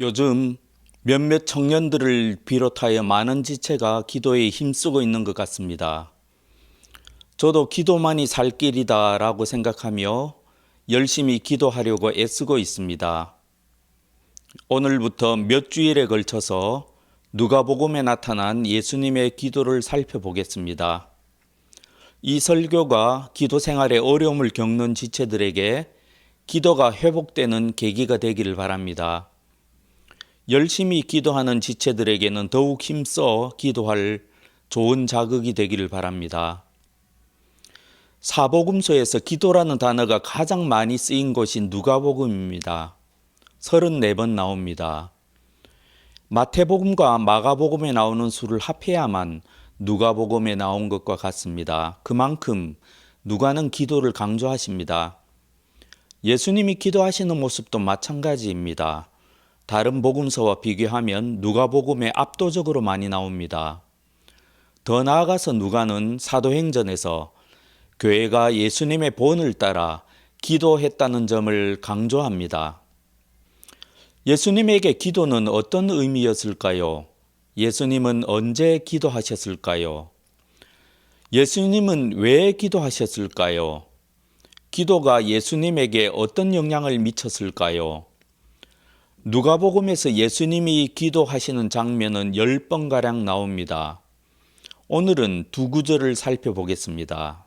요즘 몇몇 청년들을 비롯하여 많은 지체가 기도에 힘쓰고 있는 것 같습니다. 저도 기도만이 살 길이다라고 생각하며 열심히 기도하려고 애쓰고 있습니다. 오늘부터 몇 주일에 걸쳐서 누가복음에 나타난 예수님의 기도를 살펴보겠습니다. 이 설교가 기도 생활에 어려움을 겪는 지체들에게 기도가 회복되는 계기가 되기를 바랍니다. 열심히 기도하는 지체들에게는 더욱 힘써 기도할 좋은 자극이 되기를 바랍니다. 사복음서에서 기도라는 단어가 가장 많이 쓰인 곳이 누가복음입니다. 34번 나옵니다. 마태복음과 마가복음에 나오는 수를 합해야만 누가복음에 나온 것과 같습니다. 그만큼 누가는 기도를 강조하십니다. 예수님이 기도하시는 모습도 마찬가지입니다. 다른 복음서와 비교하면 누가복음에 압도적으로 많이 나옵니다. 더 나아가서 누가는 사도행전에서 교회가 예수님의 본을 따라 기도했다는 점을 강조합니다. 예수님에게 기도는 어떤 의미였을까요? 예수님은 언제 기도하셨을까요? 예수님은 왜 기도하셨을까요? 기도가 예수님에게 어떤 영향을 미쳤을까요? 누가복음에서 예수님이 기도하시는 장면은 10번가량 나옵니다. 오늘은 두 구절을 살펴보겠습니다.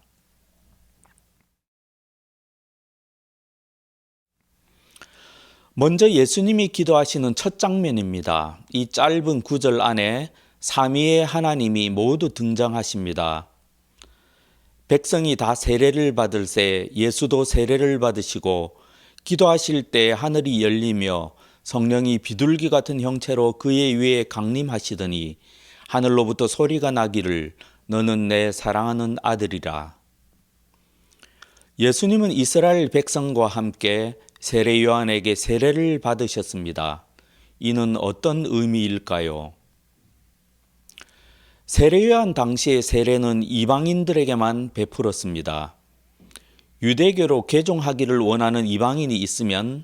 먼저 예수님이 기도하시는 첫 장면입니다. 이 짧은 구절 안에 삼위의 하나님이 모두 등장하십니다. 백성이 다 세례를 받을새 예수도 세례를 받으시고 기도하실 때 하늘이 열리며 성령이 비둘기 같은 형체로 그의 위에 강림하시더니 하늘로부터 소리가 나기를 너는 내 사랑하는 아들이라. 예수님은 이스라엘 백성과 함께 세례 요한에게 세례를 받으셨습니다. 이는 어떤 의미일까요? 세례 요한 당시의 세례는 이방인들에게만 베풀었습니다. 유대교로 개종하기를 원하는 이방인이 있으면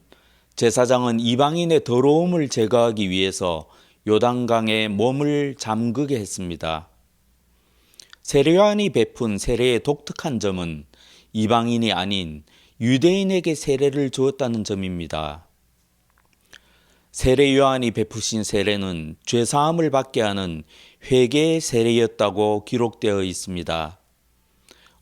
제사장은 이방인의 더러움을 제거하기 위해서 요단강에 몸을 잠그게 했습니다. 세례 요한이 베푼 세례의 독특한 점은 이방인이 아닌 유대인에게 세례를 주었다는 점입니다. 세례 요한이 베푸신 세례는 죄사함을 받게 하는 회개의 세례였다고 기록되어 있습니다.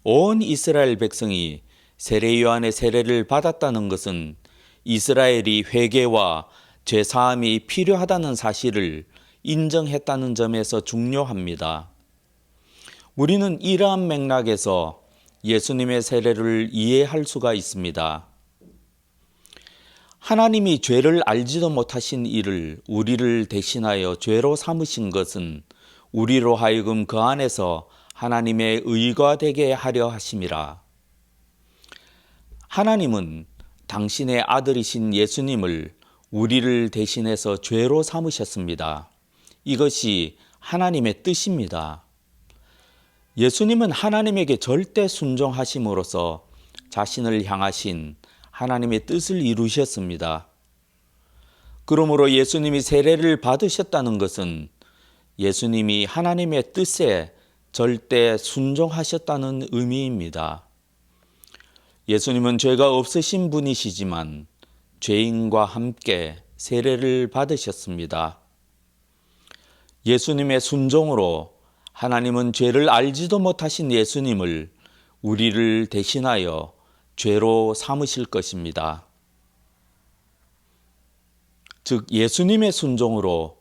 온 이스라엘 백성이 세례 요한의 세례를 받았다는 것은 이스라엘이 회개와 죄사함이 필요하다는 사실을 인정했다는 점에서 중요합니다. 우리는 이러한 맥락에서 예수님의 세례를 이해할 수가 있습니다. 하나님이 죄를 알지도 못하신 이를 우리를 대신하여 죄로 삼으신 것은 우리로 하여금 그 안에서 하나님의 의가 되게 하려 하심이라. 하나님은 당신의 아들이신 예수님을 우리를 대신해서 죄로 삼으셨습니다. 이것이 하나님의 뜻입니다. 예수님은 하나님에게 절대 순종하심으로써 자신을 향하신 하나님의 뜻을 이루셨습니다. 그러므로 예수님이 세례를 받으셨다는 것은 예수님이 하나님의 뜻에 절대 순종하셨다는 의미입니다. 예수님은 죄가 없으신 분이시지만 죄인과 함께 세례를 받으셨습니다. 예수님의 순종으로 하나님은 죄를 알지도 못하신 예수님을 우리를 대신하여 죄로 삼으실 것입니다. 즉 예수님의 순종으로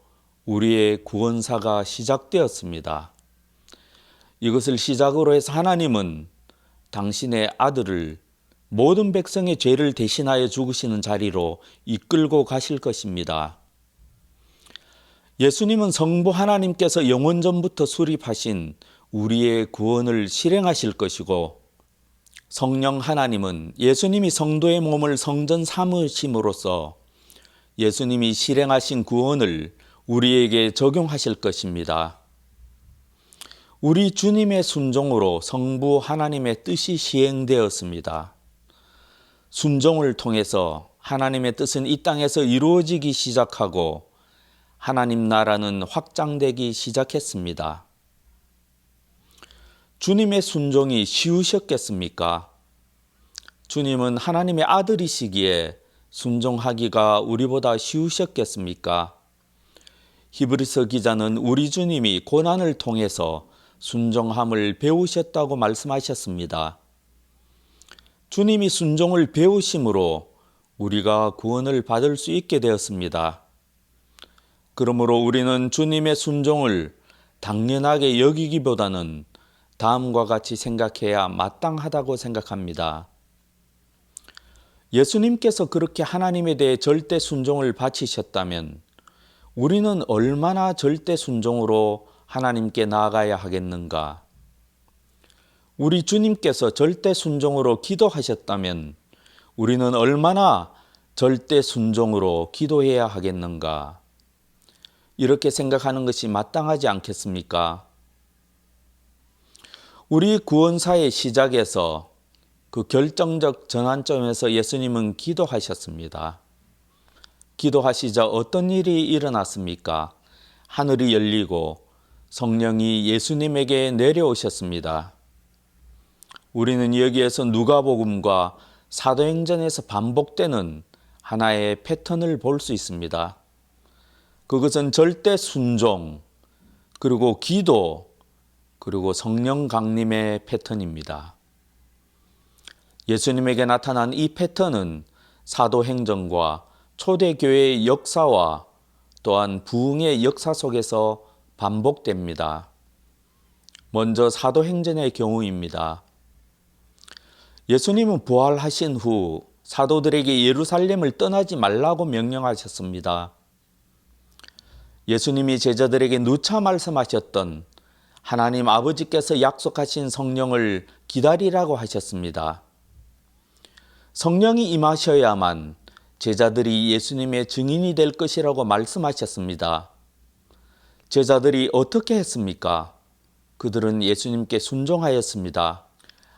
우리의 구원사가 시작되었습니다. 이것을 시작으로 해서 하나님은 당신의 아들을 모든 백성의 죄를 대신하여 죽으시는 자리로 이끌고 가실 것입니다. 예수님은 성부 하나님께서 영원전부터 수립하신 우리의 구원을 실행하실 것이고 성령 하나님은 예수님이 성도의 몸을 성전 삼으심으로써 예수님이 실행하신 구원을 우리에게 적용하실 것입니다. 우리 주님의 순종으로 성부 하나님의 뜻이 시행되었습니다. 순종을 통해서 하나님의 뜻은 이 땅에서 이루어지기 시작하고 하나님 나라는 확장되기 시작했습니다. 주님의 순종이 쉬우셨겠습니까? 주님은 하나님의 아들이시기에 순종하기가 우리보다 쉬우셨겠습니까? 히브리서 기자는 우리 주님이 고난을 통해서 순종함을 배우셨다고 말씀하셨습니다. 주님이 순종을 배우심으로 우리가 구원을 받을 수 있게 되었습니다. 그러므로 우리는 주님의 순종을 당연하게 여기기보다는 다음과 같이 생각해야 마땅하다고 생각합니다. 예수님께서 그렇게 하나님에 대해 절대 순종을 바치셨다면 우리는 얼마나 절대 순종으로 하나님께 나아가야 하겠는가? 우리 주님께서 절대 순종으로 기도하셨다면 우리는 얼마나 절대 순종으로 기도해야 하겠는가? 이렇게 생각하는 것이 마땅하지 않겠습니까? 우리 구원사의 시작에서 그 결정적 전환점에서 예수님은 기도하셨습니다. 기도하시자 어떤 일이 일어났습니까? 하늘이 열리고 성령이 예수님에게 내려오셨습니다. 우리는 여기에서 누가복음과 사도행전에서 반복되는 하나의 패턴을 볼 수 있습니다. 그것은 절대 순종, 그리고 기도, 그리고 성령 강림의 패턴입니다. 예수님에게 나타난 이 패턴은 사도행전과 초대교회의 역사와 또한 부흥의 역사 속에서 반복됩니다. 먼저 사도행전의 경우입니다. 예수님은 부활하신 후 사도들에게 예루살렘을 떠나지 말라고 명령하셨습니다. 예수님이 제자들에게 누차 말씀하셨던 하나님 아버지께서 약속하신 성령을 기다리라고 하셨습니다. 성령이 임하셔야만 제자들이 예수님의 증인이 될 것이라고 말씀하셨습니다. 제자들이 어떻게 했습니까? 그들은 예수님께 순종하였습니다.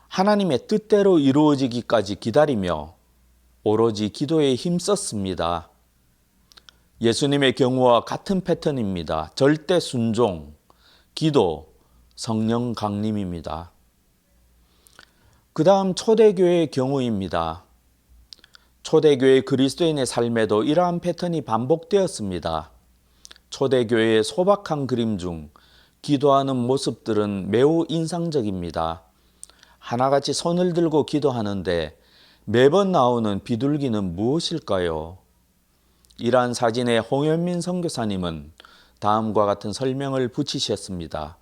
하나님의 뜻대로 이루어지기까지 기다리며 오로지 기도에 힘썼습니다. 예수님의 경우와 같은 패턴입니다. 절대 순종, 기도, 성령 강림입니다. 그 다음 초대교회의 경우입니다. 초대교회 그리스도인의 삶에도 이러한 패턴이 반복되었습니다. 초대교회의 소박한 그림 중 기도하는 모습들은 매우 인상적입니다. 하나같이 손을 들고 기도하는데 매번 나오는 비둘기는 무엇일까요? 이러한 사진에 홍현민 선교사님은 다음과 같은 설명을 붙이셨습니다.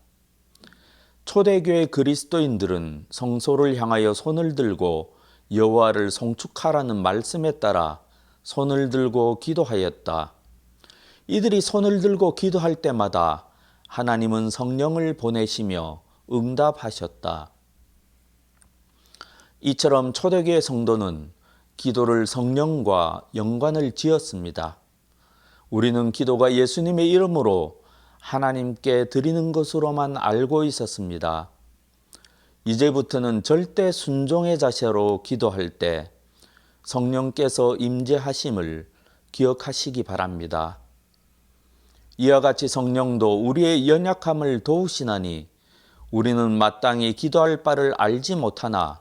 초대교회 그리스도인들은 성소를 향하여 손을 들고 여호와를 송축하라는 말씀에 따라 손을 들고 기도하였다. 이들이 손을 들고 기도할 때마다 하나님은 성령을 보내시며 응답하셨다. 이처럼 초대교회 성도는 기도를 성령과 연관을 지었습니다. 우리는 기도가 예수님의 이름으로 하나님께 드리는 것으로만 알고 있었습니다. 이제부터는 절대 순종의 자세로 기도할 때 성령께서 임재하심을 기억하시기 바랍니다. 이와 같이 성령도 우리의 연약함을 도우시나니 우리는 마땅히 기도할 바를 알지 못하나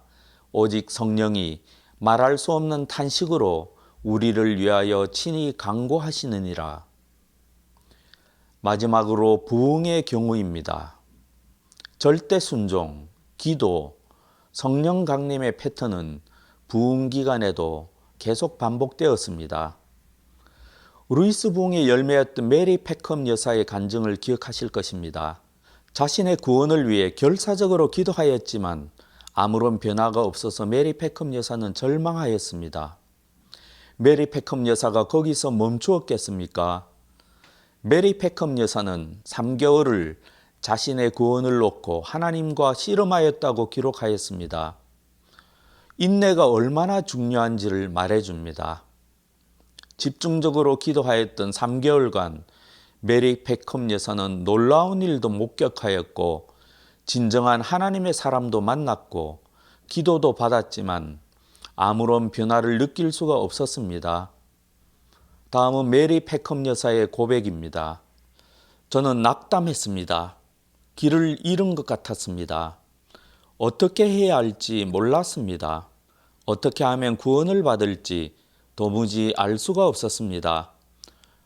오직 성령이 말할 수 없는 탄식으로 우리를 위하여 친히 간구하시느니라. 마지막으로 부흥의 경우입니다. 절대 순종, 기도, 성령 강림의 패턴은 부흥 기간에도 계속 반복되었습니다. 루이스 부흥의 열매였던 메리 패컴 여사의 간증을 기억하실 것입니다. 자신의 구원을 위해 결사적으로 기도하였지만 아무런 변화가 없어서 메리 패컴 여사는 절망하였습니다. 메리 패컴 여사가 거기서 멈추었겠습니까? 메리 패컴 여사는 3개월을 자신의 구원을 놓고 하나님과 씨름하였다고 기록하였습니다. 인내가 얼마나 중요한지를 말해줍니다. 집중적으로 기도하였던 3개월간 메리 패컴 여사는 놀라운 일도 목격하였고 진정한 하나님의 사람도 만났고 기도도 받았지만 아무런 변화를 느낄 수가 없었습니다. 다음은 메리 패컴 여사의 고백입니다. 저는 낙담했습니다. 길을 잃은 것 같았습니다. 어떻게 해야 할지 몰랐습니다. 어떻게 하면 구원을 받을지 도무지 알 수가 없었습니다.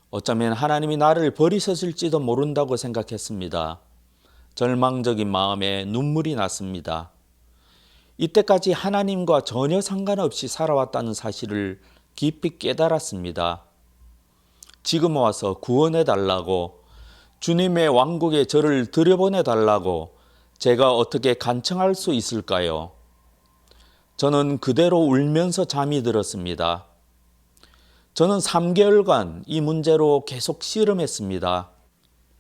어쩌면 하나님이 나를 버리셨을지도 모른다고 생각했습니다. 절망적인 마음에 눈물이 났습니다. 이때까지 하나님과 전혀 상관없이 살아왔다는 사실을 깊이 깨달았습니다. 지금 와서 구원해 달라고, 주님의 왕국에 저를 들여보내 달라고 제가 어떻게 간청할 수 있을까요? 저는 그대로 울면서 잠이 들었습니다. 저는 3개월간 이 문제로 계속 씨름했습니다.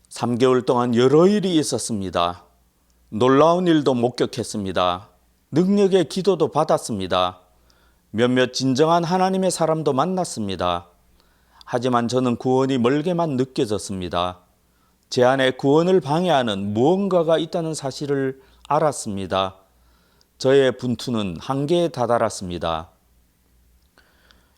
3개월 동안 여러 일이 있었습니다. 놀라운 일도 목격했습니다. 능력의 기도도 받았습니다. 몇몇 진정한 하나님의 사람도 만났습니다. 하지만 저는 구원이 멀게만 느껴졌습니다. 제 안에 구원을 방해하는 무언가가 있다는 사실을 알았습니다. 저의 분투는 한계에 다다랐습니다.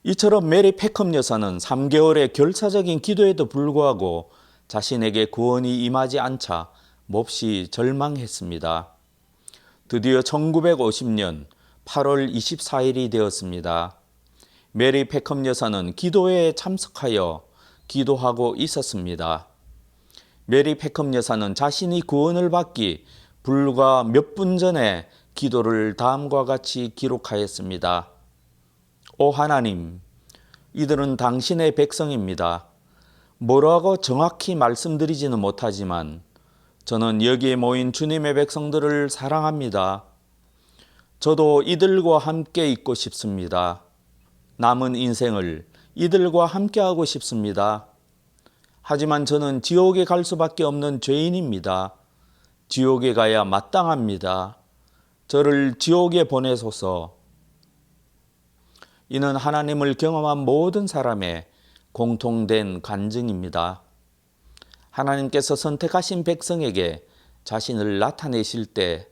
이처럼 메리 패컴 여사는 3개월의 결사적인 기도에도 불구하고 자신에게 구원이 임하지 않자 몹시 절망했습니다. 드디어 1950년 8월 24일이 되었습니다. 메리 패컴 여사는 기도회에 참석하여 기도하고 있었습니다. 메리 패컴 여사는 자신이 구원을 받기 불과 몇 분 전에 기도를 다음과 같이 기록하였습니다. 오 하나님, 이들은 당신의 백성입니다. 뭐라고 정확히 말씀드리지는 못하지만 저는 여기에 모인 주님의 백성들을 사랑합니다. 저도 이들과 함께 있고 싶습니다. 남은 인생을 이들과 함께 하고 싶습니다. 하지만 저는 지옥에 갈 수밖에 없는 죄인입니다. 지옥에 가야 마땅합니다. 저를 지옥에 보내소서. 이는 하나님을 경험한 모든 사람의 공통된 간증입니다. 하나님께서 선택하신 백성에게 자신을 나타내실 때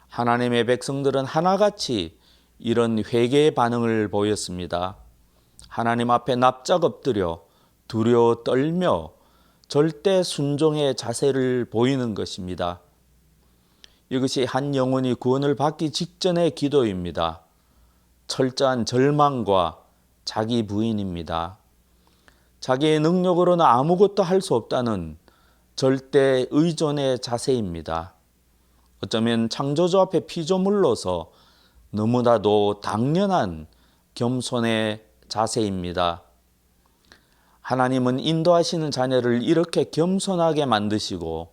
하나님의 백성들은 하나같이 이런 회개의 반응을 보였습니다. 하나님 앞에 납작 엎드려 두려워 떨며 절대 순종의 자세를 보이는 것입니다. 이것이 한 영혼이 구원을 받기 직전의 기도입니다. 철저한 절망과 자기 부인입니다. 자기의 능력으로는 아무것도 할 수 없다는 절대 의존의 자세입니다. 어쩌면 창조주 앞에 피조물로서 너무나도 당연한 겸손의 자세입니다. 하나님은 인도하시는 자녀를 이렇게 겸손하게 만드시고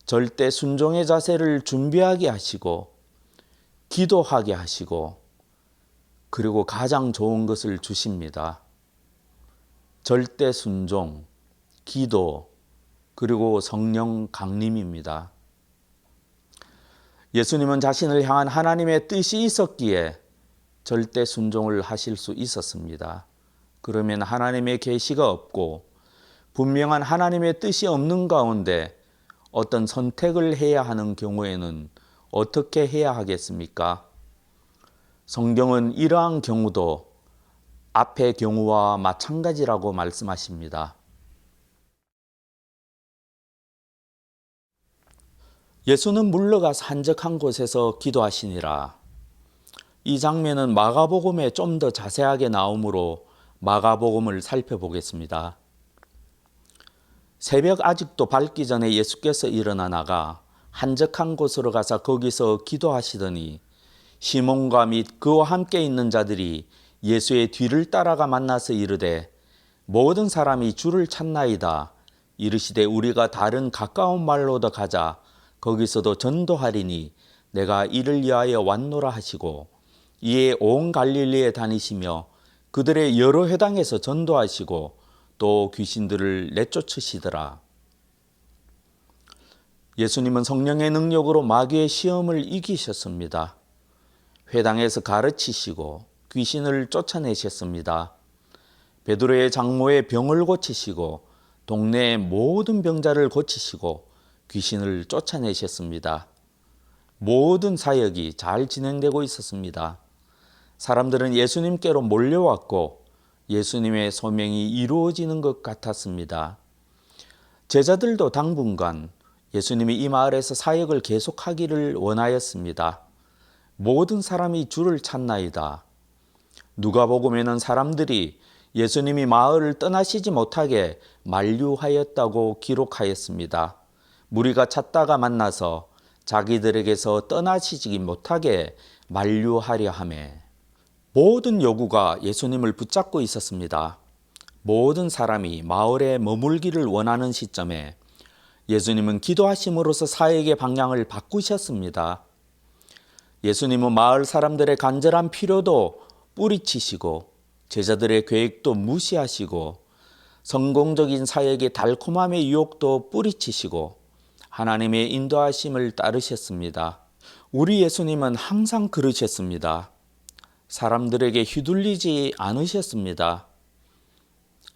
절대 순종의 자세를 준비하게 하시고 기도하게 하시고 그리고 가장 좋은 것을 주십니다. 절대 순종, 기도, 그리고 성령 강림입니다. 예수님은 자신을 향한 하나님의 뜻이 있었기에 절대 순종을 하실 수 있었습니다. 그러면 하나님의 계시가 없고 분명한 하나님의 뜻이 없는 가운데 어떤 선택을 해야 하는 경우에는 어떻게 해야 하겠습니까? 성경은 이러한 경우도 앞의 경우와 마찬가지라고 말씀하십니다. 예수는 물러가서 한적한 곳에서 기도하시니라. 이 장면은 마가복음에 좀 더 자세하게 나오므로 마가복음을 살펴보겠습니다. 새벽 아직도 밝기 전에 예수께서 일어나 나가 한적한 곳으로 가서 거기서 기도하시더니 시몬과 및 그와 함께 있는 자들이 예수의 뒤를 따라가 만나서 이르되 모든 사람이 주를 찾나이다. 이르시되 우리가 다른 가까운 말로도 가자. 거기서도 전도하리니 내가 이를 위하여 왔노라 하시고 이에 온 갈릴리에 다니시며 그들의 여러 회당에서 전도하시고 또 귀신들을 내쫓으시더라. 예수님은 성령의 능력으로 마귀의 시험을 이기셨습니다. 회당에서 가르치시고 귀신을 쫓아내셨습니다. 베드로의 장모의 병을 고치시고 동네의 모든 병자를 고치시고 귀신을 쫓아내셨습니다. 모든 사역이 잘 진행되고 있었습니다. 사람들은 예수님께로 몰려왔고 예수님의 소명이 이루어지는 것 같았습니다. 제자들도 당분간 예수님이 이 마을에서 사역을 계속하기를 원하였습니다. 모든 사람이 주를 찾나이다. 누가복음에는 사람들이 예수님이 마을을 떠나시지 못하게 만류하였다고 기록하였습니다. 무리가 찾다가 만나서 자기들에게서 떠나시지 못하게 만류하려 하매 모든 요구가 예수님을 붙잡고 있었습니다. 모든 사람이 마을에 머물기를 원하는 시점에 예수님은 기도하심으로써 사역의 방향을 바꾸셨습니다. 예수님은 마을 사람들의 간절한 필요도 뿌리치시고 제자들의 계획도 무시하시고 성공적인 사역의 달콤함의 유혹도 뿌리치시고 하나님의 인도하심을 따르셨습니다. 우리 예수님은 항상 그러셨습니다. 사람들에게 휘둘리지 않으셨습니다.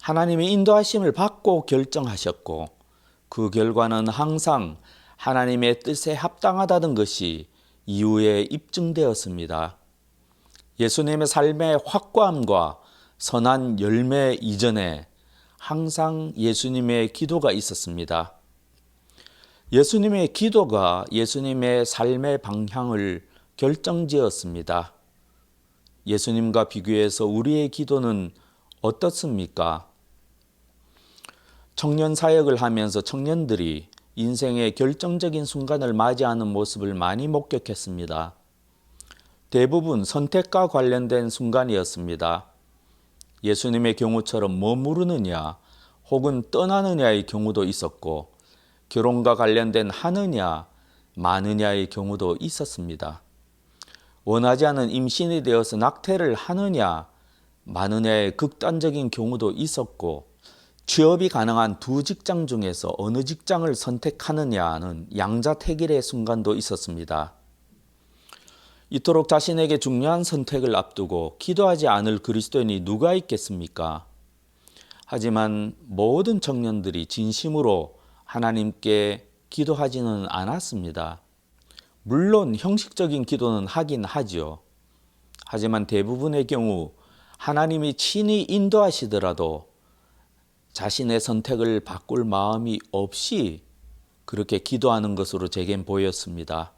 하나님의 인도하심을 받고 결정하셨고 그 결과는 항상 하나님의 뜻에 합당하다는 것이 이후에 입증되었습니다. 예수님의 삶의 확고함과 선한 열매 이전에 항상 예수님의 기도가 있었습니다. 예수님의 기도가 예수님의 삶의 방향을 결정지었습니다. 예수님과 비교해서 우리의 기도는 어떻습니까? 청년 사역을 하면서 청년들이 인생의 결정적인 순간을 맞이하는 모습을 많이 목격했습니다. 대부분 선택과 관련된 순간이었습니다. 예수님의 경우처럼 머무르느냐 혹은 떠나느냐의 경우도 있었고 결혼과 관련된 하느냐 마느냐의 경우도 있었습니다. 원하지 않은 임신이 되어서 낙태를 하느냐 마느냐의 극단적인 경우도 있었고 취업이 가능한 두 직장 중에서 어느 직장을 선택하느냐는 양자택일의 순간도 있었습니다. 이토록 자신에게 중요한 선택을 앞두고 기도하지 않을 그리스도인이 누가 있겠습니까? 하지만 모든 청년들이 진심으로 하나님께 기도하지는 않았습니다. 물론 형식적인 기도는 하긴 하죠. 하지만 대부분의 경우 하나님이 친히 인도하시더라도 자신의 선택을 바꿀 마음이 없이 그렇게 기도하는 것으로 제겐 보였습니다.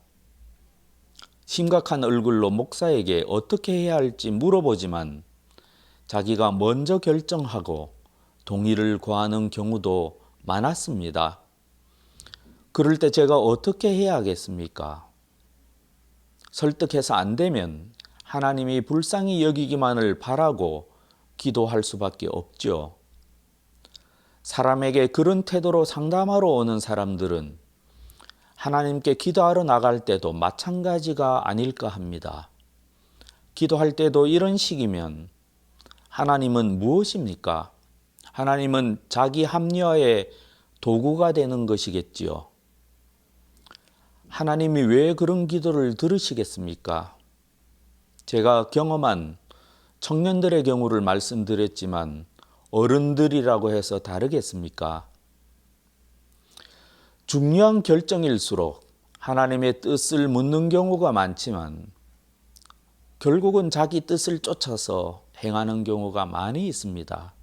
심각한 얼굴로 목사에게 어떻게 해야 할지 물어보지만 자기가 먼저 결정하고 동의를 구하는 경우도 많았습니다. 그럴 때 제가 어떻게 해야 하겠습니까? 설득해서 안 되면 하나님이 불쌍히 여기기만을 바라고 기도할 수밖에 없죠. 사람에게 그런 태도로 상담하러 오는 사람들은 하나님께 기도하러 나갈 때도 마찬가지가 아닐까 합니다. 기도할 때도 이런 식이면 하나님은 무엇입니까? 하나님은 자기 합리화의 도구가 되는 것이겠지요. 하나님이 왜 그런 기도를 들으시겠습니까? 제가 경험한 청년들의 경우를 말씀드렸지만 어른들이라고 해서 다르겠습니까? 중요한 결정일수록 하나님의 뜻을 묻는 경우가 많지만 결국은 자기 뜻을 쫓아서 행하는 경우가 많이 있습니다.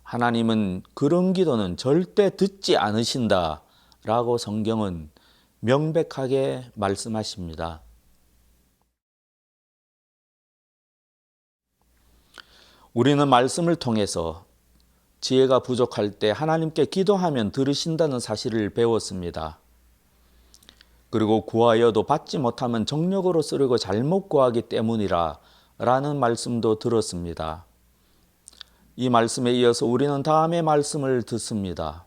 하나님은 그런 기도는 절대 듣지 않으신다라고 성경은 명백하게 말씀하십니다. 우리는 말씀을 통해서 지혜가 부족할 때 하나님께 기도하면 들으신다는 사실을 배웠습니다. 그리고 구하여도 받지 못하면 정력으로 쓰려고 잘못 구하기 때문이라 라는 말씀도 들었습니다. 이 말씀에 이어서 우리는 다음의 말씀을 듣습니다.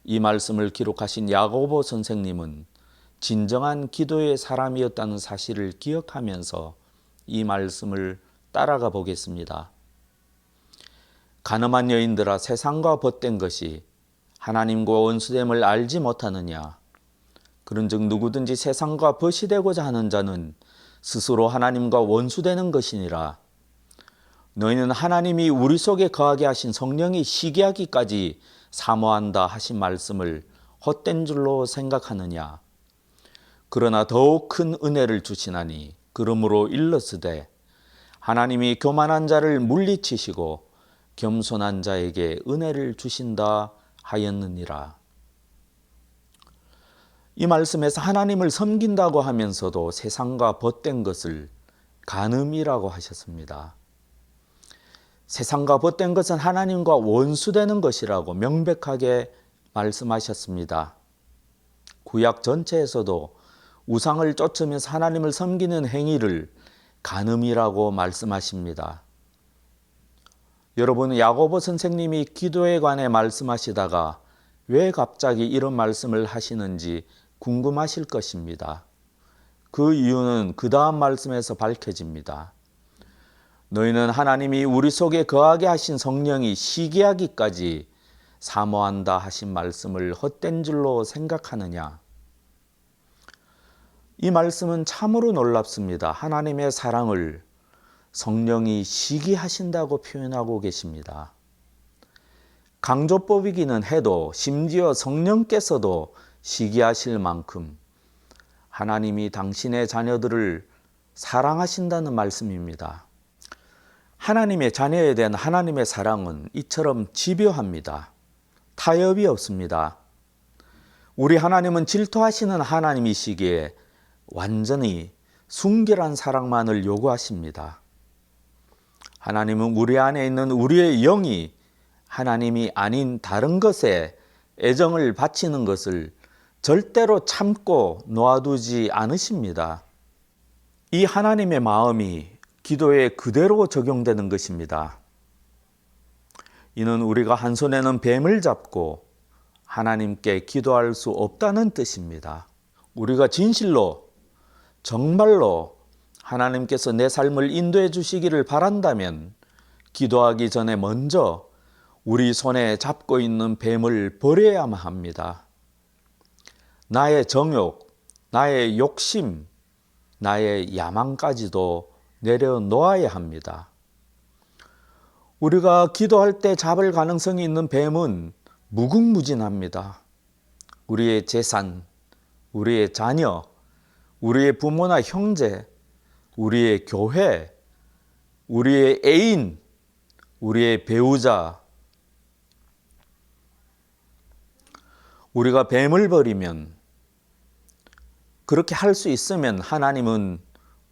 이 말씀을 기록하신 야고보 선생님은 진정한 기도의 사람이었다는 사실을 기억하면서 이 말씀을 따라가 보겠습니다. 간음한 여인들아 세상과 벗된 것이 하나님과 원수됨을 알지 못하느냐. 그런즉 누구든지 세상과 벗이 되고자 하는 자는 스스로 하나님과 원수되는 것이니라. 너희는 하나님이 우리 속에 거하게 하신 성령이 시기하기까지 사모한다 하신 말씀을 헛된 줄로 생각하느냐. 그러나 더욱 큰 은혜를 주시나니 그러므로 일렀으되 하나님이 교만한 자를 물리치시고 겸손한 자에게 은혜를 주신다 하였느니라. 이 말씀에서 하나님을 섬긴다고 하면서도 세상과 벗된 것을 간음이라고 하셨습니다. 세상과 벗된 것은 하나님과 원수되는 것이라고 명백하게 말씀하셨습니다. 구약 전체에서도 우상을 쫓으면서 하나님을 섬기는 행위를 간음이라고 말씀하십니다. 여러분, 야고보 선생님이 기도에 관해 말씀하시다가 왜 갑자기 이런 말씀을 하시는지 궁금하실 것입니다. 그 이유는 그 다음 말씀에서 밝혀집니다. 너희는 하나님이 우리 속에 거하게 하신 성령이 시기하기까지 사모한다 하신 말씀을 헛된 줄로 생각하느냐? 이 말씀은 참으로 놀랍습니다. 하나님의 사랑을 성령이 시기하신다고 표현하고 계십니다. 강조법이기는 해도 심지어 성령께서도 시기하실 만큼 하나님이 당신의 자녀들을 사랑하신다는 말씀입니다. 하나님의 자녀에 대한 하나님의 사랑은 이처럼 집요합니다. 타협이 없습니다. 우리 하나님은 질투하시는 하나님이시기에 완전히 순결한 사랑만을 요구하십니다. 하나님은 우리 안에 있는 우리의 영이 하나님이 아닌 다른 것에 애정을 바치는 것을 절대로 참고 놓아두지 않으십니다. 이 하나님의 마음이 기도에 그대로 적용되는 것입니다. 이는 우리가 한 손에는 뱀을 잡고 하나님께 기도할 수 없다는 뜻입니다. 우리가 진실로 정말로 하나님께서 내 삶을 인도해 주시기를 바란다면 기도하기 전에 먼저 우리 손에 잡고 있는 뱀을 버려야만 합니다. 나의 정욕, 나의 욕심, 나의 야망까지도 내려놓아야 합니다. 우리가 기도할 때 잡을 가능성이 있는 뱀은 무궁무진합니다. 우리의 재산, 우리의 자녀, 우리의 부모나 형제, 우리의 교회, 우리의 애인, 우리의 배우자. 우리가 뱀을 버리면, 그렇게 할 수 있으면 하나님은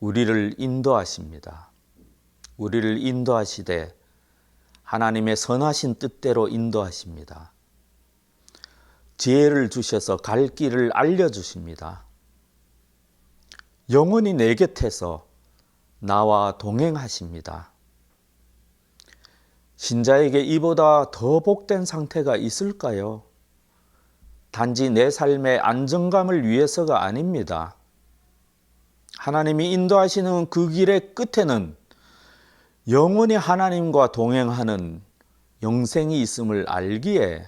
우리를 인도하십니다. 우리를 인도하시되 하나님의 선하신 뜻대로 인도하십니다. 지혜를 주셔서 갈 길을 알려주십니다. 영원히 내 곁에서 나와 동행하십니다. 신자에게 이보다 더 복된 상태가 있을까요? 단지 내 삶의 안정감을 위해서가 아닙니다. 하나님이 인도하시는 그 길의 끝에는 영원히 하나님과 동행하는 영생이 있음을 알기에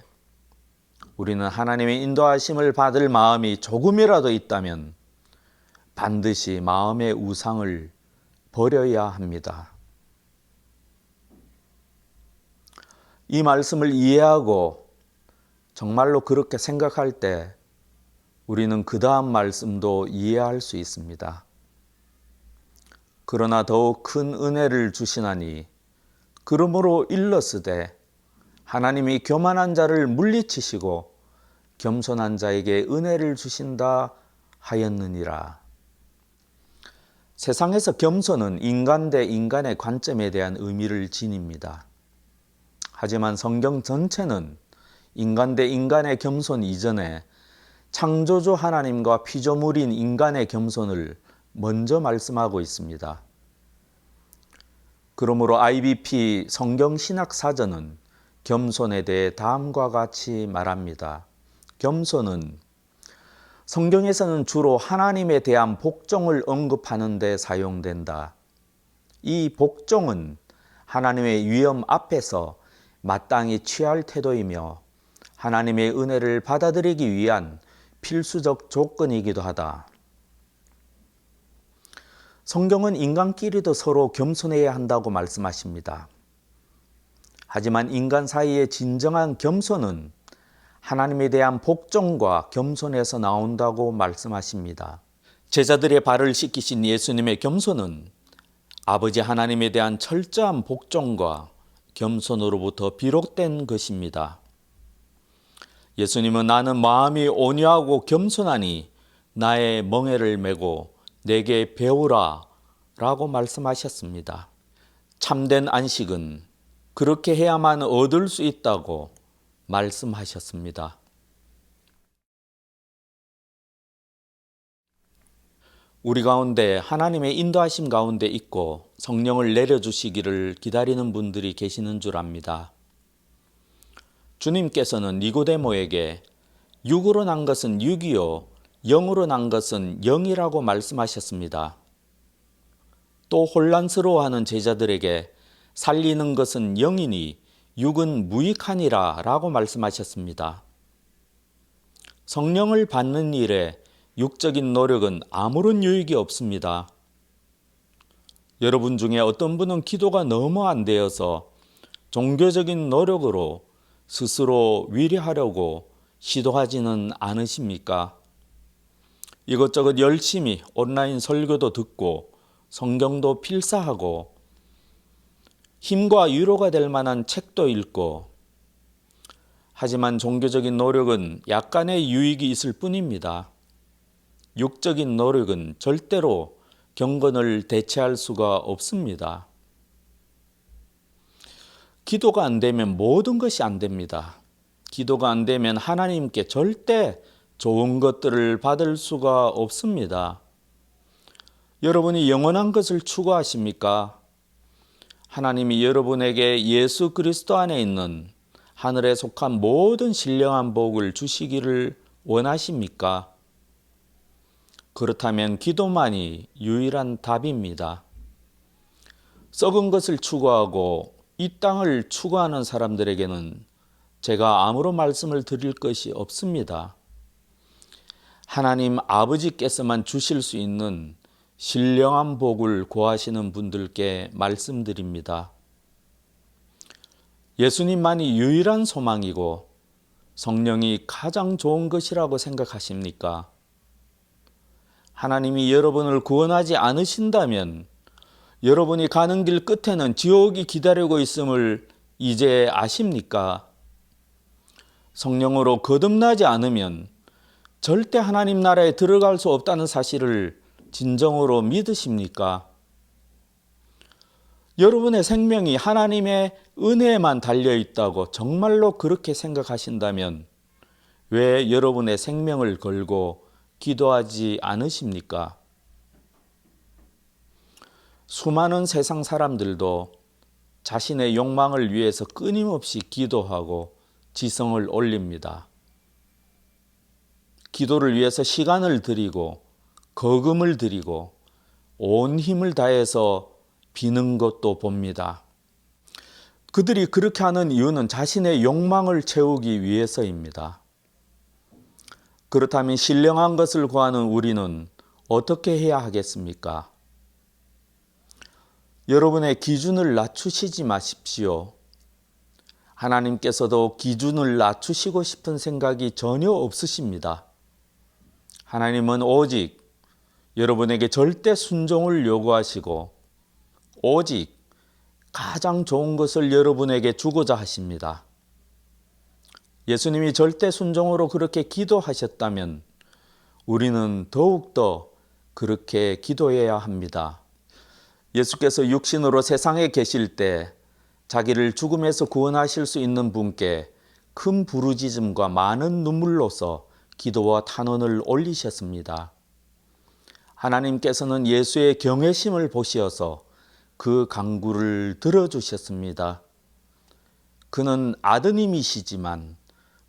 우리는 하나님의 인도하심을 받을 마음이 조금이라도 있다면 반드시 마음의 우상을 버려야 합니다. 이 말씀을 이해하고 정말로 그렇게 생각할 때 우리는 그 다음 말씀도 이해할 수 있습니다. 그러나 더욱 큰 은혜를 주시나니 그러므로 일렀으되 하나님이 교만한 자를 물리치시고 겸손한 자에게 은혜를 주신다 하였느니라. 세상에서 겸손은 인간 대 인간의 관점에 대한 의미를 지닙니다. 하지만 성경 전체는 인간 대 인간의 겸손 이전에 창조주 하나님과 피조물인 인간의 겸손을 먼저 말씀하고 있습니다. 그러므로 IBP 성경신학사전은 겸손에 대해 다음과 같이 말합니다. 겸손은 성경에서는 주로 하나님에 대한 복종을 언급하는 데 사용된다. 이 복종은 하나님의 위엄 앞에서 마땅히 취할 태도이며 하나님의 은혜를 받아들이기 위한 필수적 조건이기도 하다. 성경은 인간끼리도 서로 겸손해야 한다고 말씀하십니다. 하지만 인간 사이의 진정한 겸손은 하나님에 대한 복종과 겸손에서 나온다고 말씀하십니다. 제자들의 발을 씻기신 예수님의 겸손은 아버지 하나님에 대한 철저한 복종과 겸손으로부터 비롯된 것입니다. 예수님은 나는 마음이 온유하고 겸손하니 나의 멍에를 메고 내게 배우라 라고 말씀하셨습니다. 참된 안식은 그렇게 해야만 얻을 수 있다고 말씀하셨습니다. 우리 가운데 하나님의 인도하심 가운데 있고 성령을 내려주시기를 기다리는 분들이 계시는 줄 압니다. 주님께서는 니고데모에게 육으로 난 것은 육이요 영으로 난 것은 영이라고 말씀하셨습니다. 또 혼란스러워하는 제자들에게 살리는 것은 영이니 육은 무익하니라 라고 말씀하셨습니다. 성령을 받는 일에 육적인 노력은 아무런 유익이 없습니다. 여러분 중에 어떤 분은 기도가 너무 안 되어서 종교적인 노력으로 스스로 위로하려고 시도하지는 않으십니까? 이것저것 열심히 온라인 설교도 듣고 성경도 필사하고 힘과 위로가 될 만한 책도 읽고 하지만 종교적인 노력은 약간의 유익이 있을 뿐입니다. 육적인 노력은 절대로 경건을 대체할 수가 없습니다. 기도가 안 되면 모든 것이 안 됩니다. 기도가 안 되면 하나님께 절대 좋은 것들을 받을 수가 없습니다. 여러분이 영원한 것을 추구하십니까? 하나님이 여러분에게 예수 그리스도 안에 있는 하늘에 속한 모든 신령한 복을 주시기를 원하십니까? 그렇다면 기도만이 유일한 답입니다. 썩은 것을 추구하고 이 땅을 추구하는 사람들에게는 제가 아무런 말씀을 드릴 것이 없습니다. 하나님 아버지께서만 주실 수 있는 신령한 복을 구하시는 분들께 말씀드립니다. 예수님만이 유일한 소망이고 성령이 가장 좋은 것이라고 생각하십니까? 하나님이 여러분을 구원하지 않으신다면 여러분이 가는 길 끝에는 지옥이 기다리고 있음을 이제 아십니까? 성령으로 거듭나지 않으면 절대 하나님 나라에 들어갈 수 없다는 사실을 진정으로 믿으십니까? 여러분의 생명이 하나님의 은혜에만 달려있다고 정말로 그렇게 생각하신다면 왜 여러분의 생명을 걸고 기도하지 않으십니까? 수많은 세상 사람들도 자신의 욕망을 위해서 끊임없이 기도하고 지성을 올립니다. 기도를 위해서 시간을 드리고 거금을 드리고 온 힘을 다해서 비는 것도 봅니다. 그들이 그렇게 하는 이유는 자신의 욕망을 채우기 위해서입니다. 그렇다면 신령한 것을 구하는 우리는 어떻게 해야 하겠습니까? 여러분의 기준을 낮추시지 마십시오. 하나님께서도 기준을 낮추시고 싶은 생각이 전혀 없으십니다. 하나님은 오직 여러분에게 절대 순종을 요구하시고 오직 가장 좋은 것을 여러분에게 주고자 하십니다. 예수님이 절대 순종으로 그렇게 기도하셨다면 우리는 더욱더 그렇게 기도해야 합니다. 예수께서 육신으로 세상에 계실 때 자기를 죽음에서 구원하실 수 있는 분께 큰 부르짖음과 많은 눈물로서 기도와 탄원을 올리셨습니다. 하나님께서는 예수의 경외심을 보시어서 그 간구를 들어주셨습니다. 그는 아드님이시지만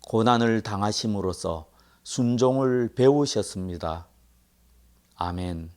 고난을 당하심으로써 순종을 배우셨습니다. 아멘.